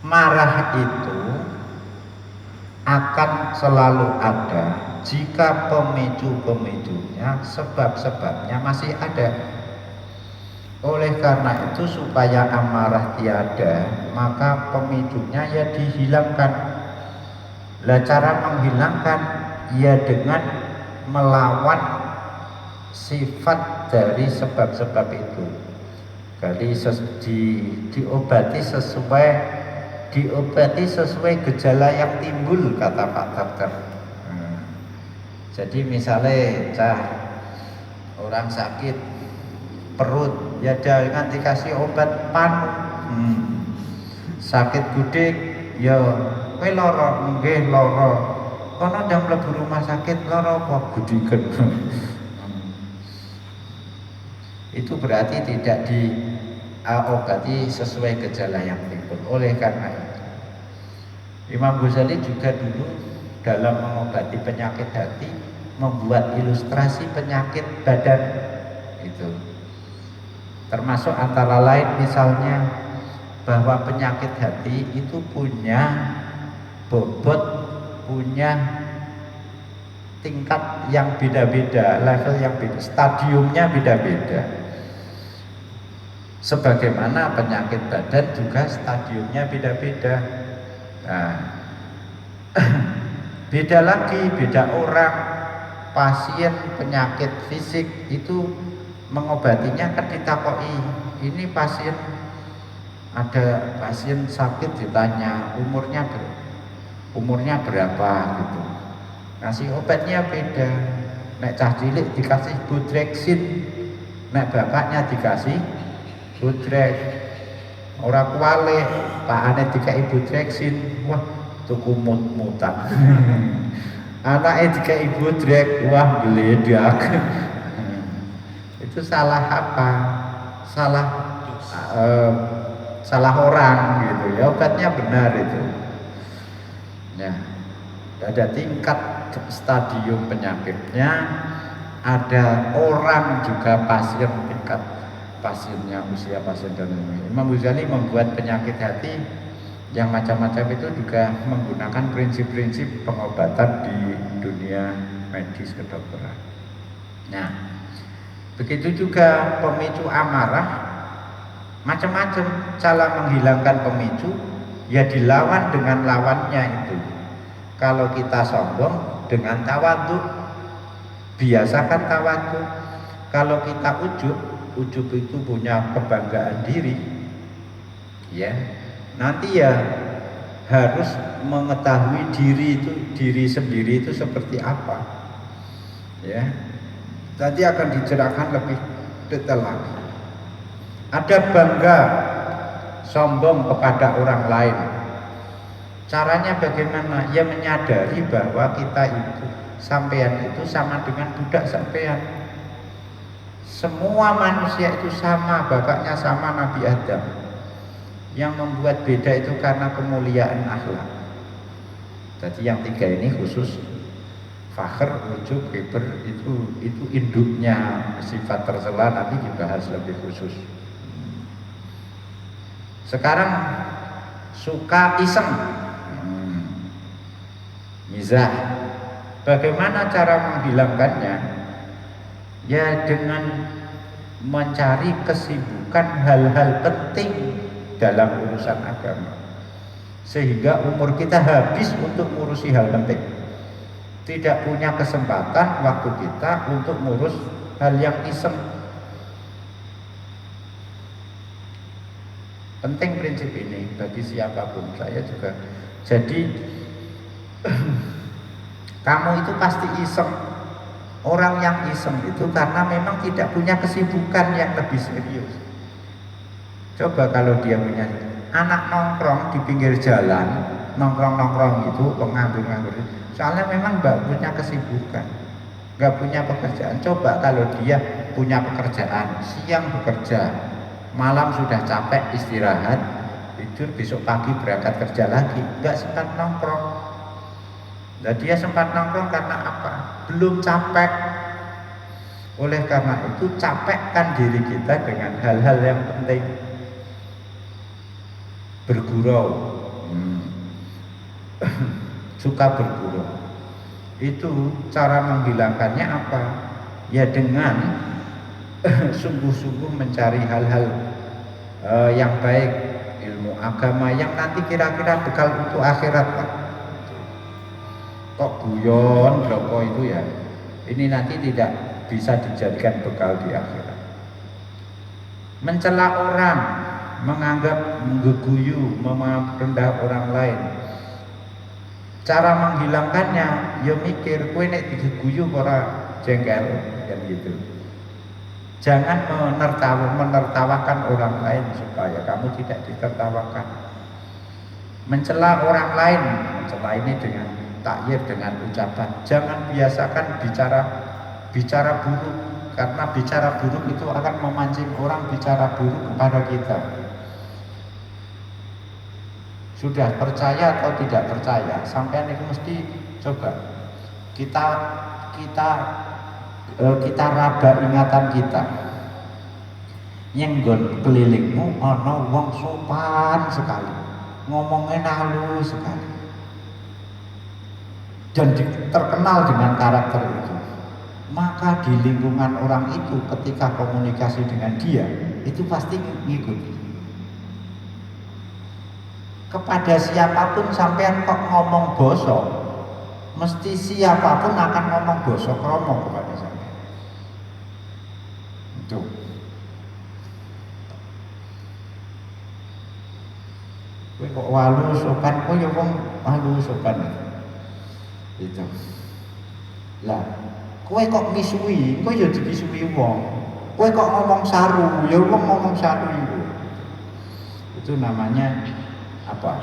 marah itu akan selalu ada jika pemicu-pemicunya, sebab-sebabnya masih ada. Oleh karena itu supaya amarah tiada, maka pemicunya ya dihilangkan. Lah cara menghilangkan ya dengan melawan sifat dari sebab-sebab itu. Jadi diobati sesuai gejala yang timbul, kata Pak Dokter. Jadi misalnya orang sakit perut, ya jangan dikasih obat panu. Sakit gudik, ya kowe lara, nggih lara. Kono ndang mlebu rumah sakit lara apa gudiken. Itu berarti tidak diobati sesuai gejala yang timbul. Oleh karena itu, Imam Ghazali juga dulu dalam mengobati penyakit hati membuat ilustrasi penyakit badan itu. Termasuk antara lain misalnya bahwa penyakit hati itu punya bobot, punya tingkat yang beda-beda, level yang beda, stadiumnya beda-beda. Sebagaimana penyakit badan juga stadiumnya beda-beda. Nah, beda lagi, beda orang. Pasien penyakit fisik itu mengobatinya kan ditakoi. Ini pasien, ada pasien sakit ditanya umurnya berapa gitu. Kasih obatnya beda. Nek cah cilik dikasih Budrexin, nek bapaknya dikasih Budrex. Ora kuwale, pakane dikai Budrexin, wah tuku mut-mutan. Anake dikai Budrex, wah geledak. Itu salah apa? Salah orang gitu ya. Obatnya benar itu. Ya, ada tingkat stadium penyakitnya, ada orang juga pasien, tingkat pasiennya, usia pasien dan lain-lain. Imam Ghazali membuat penyakit hati yang macam-macam itu juga menggunakan prinsip-prinsip pengobatan di dunia medis kedokteran. Nah, begitu juga pemicu amarah, macam-macam cara menghilangkan pemicu, ya dilawan dengan lawannya itu. Kalau kita sombong, dengan tawadhu, biasakan tawadhu. Kalau kita ujub itu punya kebanggaan diri, ya nanti ya harus mengetahui diri sendiri itu seperti apa, ya nanti akan dijelaskan lebih detail lagi. Ada bangga sombong kepada orang lain. Caranya bagaimana? Ya menyadari bahwa kita itu, sampean itu sama dengan budak sampean. Semua manusia itu sama, bapaknya sama Nabi Adam. Yang membuat beda itu karena kemuliaan akhlak. Jadi yang tiga ini khusus fakhr, ujub, kibr, itu induknya sifat tercela, nanti dibahas lebih khusus. Sekarang suka iseng, mizah. Bagaimana cara menghilangkannya? Ya dengan mencari kesibukan hal-hal penting dalam urusan agama, sehingga umur kita habis untuk ngurusi hal penting. Tidak punya kesempatan waktu kita untuk ngurus hal yang iseng. Penting prinsip ini bagi siapapun, saya juga. Jadi kamu itu pasti iseng. Orang yang iseng itu karena memang tidak punya kesibukan yang lebih serius. Coba kalau dia punya anak nongkrong di pinggir jalan, nongkrong itu, penganggur-nganggur, soalnya memang nggak punya kesibukan, nggak punya pekerjaan. Coba kalau dia punya pekerjaan, siang bekerja, malam sudah capek istirahat, tidur, besok pagi berangkat kerja lagi, nggak sempat nongkrong. Nah, dia sempat nongkrong karena apa? Belum capek. Oleh karena itu capekkan diri kita dengan hal-hal yang penting. Bergurau, suka bergurau. Itu cara menghilangkannya apa? Ya dengan sungguh-sungguh mencari hal-hal yang baik, ilmu agama yang nanti kira-kira bekal untuk akhirat lah. Kok guyon, bloko itu ya, ini nanti tidak bisa dijadikan bekal di akhirat. Mencela orang, menganggap menggeguyu, merendah orang lain. Cara menghilangkannya, ya mikir, kowe nek digeguyu ora jengkel kan gitu. Jangan menertawakan orang lain supaya kamu tidak ditertawakan. Mencela orang lain, mencela ini dengan takyir, dengan ucapan. Jangan biasakan bicara buruk, karena bicara buruk itu akan memancing orang bicara buruk kepada kita. Sudah percaya atau tidak percaya, sampai ini mesti coba kita raba ingatan kita. Nyenggon kelilingmu ana wong sopan sekali, ngomongnya halus sekali, dan terkenal dengan karakter itu. Maka di lingkungan orang itu ketika komunikasi dengan dia, itu pasti ngikuti. Kepada siapapun sampean kok ngomong bosok, mesti siapapun akan ngomong bosok kromo kepada sampean. Itu. Kowe kok walu sopan, kowe ya wong walu sopan. Itu. Lah, kowe kok misuwi, kowe ya dibisuwi wong. Kowe kok ngomong saru, ya wong ngomong saru itu. Itu namanya apa?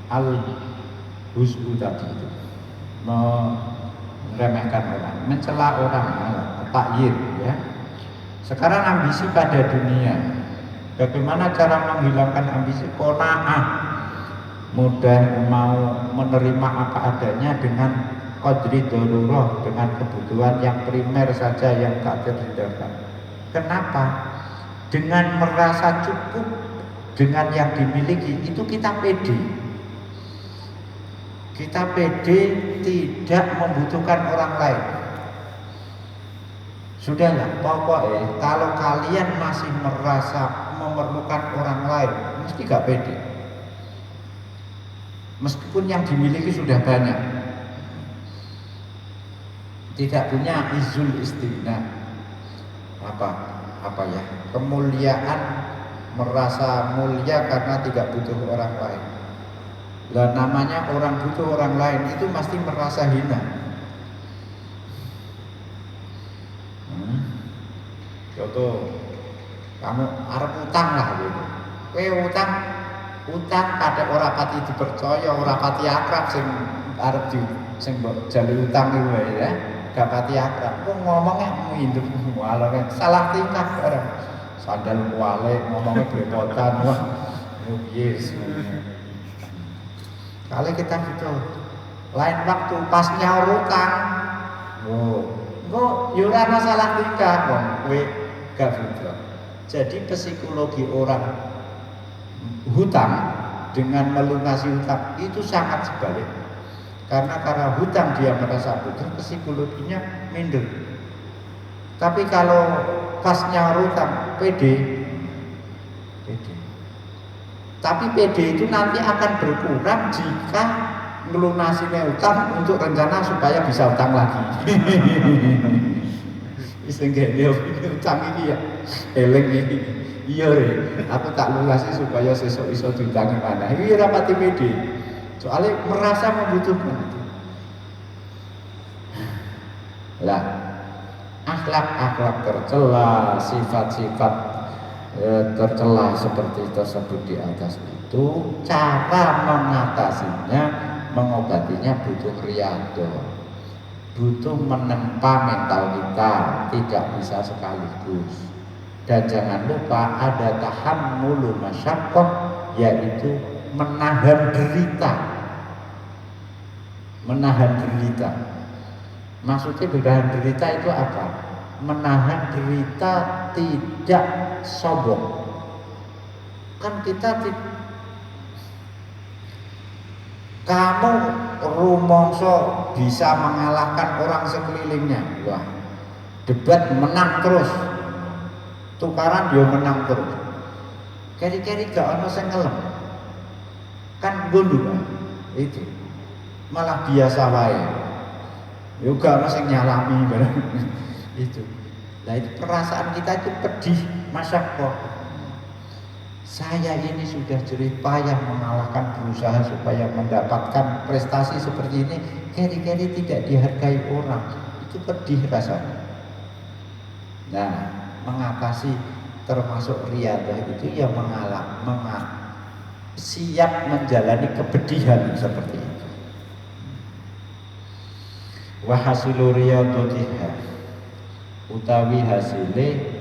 Al-huzbu tadi itu, meremehkan orang, mencela orang, takyir ya. Sekarang ambisi pada dunia, bagaimana cara menghilangkan ambisi? Qanaah, mudah mau menerima apa adanya dengan qadri darurah, dengan kebutuhan yang primer saja yang tak terhindarkan. Kenapa? Dengan merasa cukup dengan yang dimiliki itu kita pede. Kita pede tidak membutuhkan orang lain. Sudahlah, pokoknya kalau kalian masih merasa memerlukan orang lain, mesti gak pede. Meskipun yang dimiliki sudah banyak, tidak punya izul istighna, apa ya, kemuliaan, merasa mulia karena tidak butuh orang lain. Lah namanya orang butuh orang lain itu pasti merasa hina. Contoh, kamu arep utang lah gitu. Kowe utang pada ora pati dipercaya, ora pati akrab sing arep sing mbok jali utang iku ya. Gak pati akrab. Kok ngomongnya minduk wae salah tingkah bareng. Sandal kuale ngomongnya belepotan, wah yes. Kali kita gitu, lain waktu pas nyaur utang, yura masalah tingkah, kowe gak butuh. Jadi psikologi orang hutang dengan melunasi hutang itu sangat sebalik. Karena hutang dia merasa butuh, psikologinya minder. Tapi kalau pas nyaur utang pede. Tapi pede itu nanti akan berkurang jika melunasi utang untuk rencana supaya bisa utang lagi. Sehingga dia utang ini ya, eling ini, iya aku tak lunasi supaya sesuk iso diutangi mana. Ini rapati pede. Soalnya merasa membutuhkan itu. Lah, akhlak-akhlak tercela, sifat-sifat tercela seperti tersebut di atas itu, cara mengatasinya, mengobatinya butuh riyadhah, butuh menempa mental kita, tidak bisa sekaligus. Dan jangan lupa ada tahammulu masyaqqah, yaitu menahan derita. Menahan derita. Maksudnya menahan derita itu apa? Menahan derita tidak sombong. Kan kita kamu rumongso bisa mengalahkan orang sekelilingnya. Wah, debat menang terus, tukaran dia menang terus. Keri-keri gak ono sing ngelem. Kan gundu kan? Itu malah biasa wae. Yo gak ono sing nyalami bareng. Itu. Nah, itu perasaan kita itu pedih, masyarakat. Saya ini sudah jerih payah mengalahkan berusaha supaya mendapatkan prestasi seperti ini, keri-keri tidak dihargai orang, itu pedih rasanya. Nah, mengatasi termasuk riyadhah itu ya siap menjalani kepedihan seperti itu. Wa hasilu riyadhatiha utawi hasile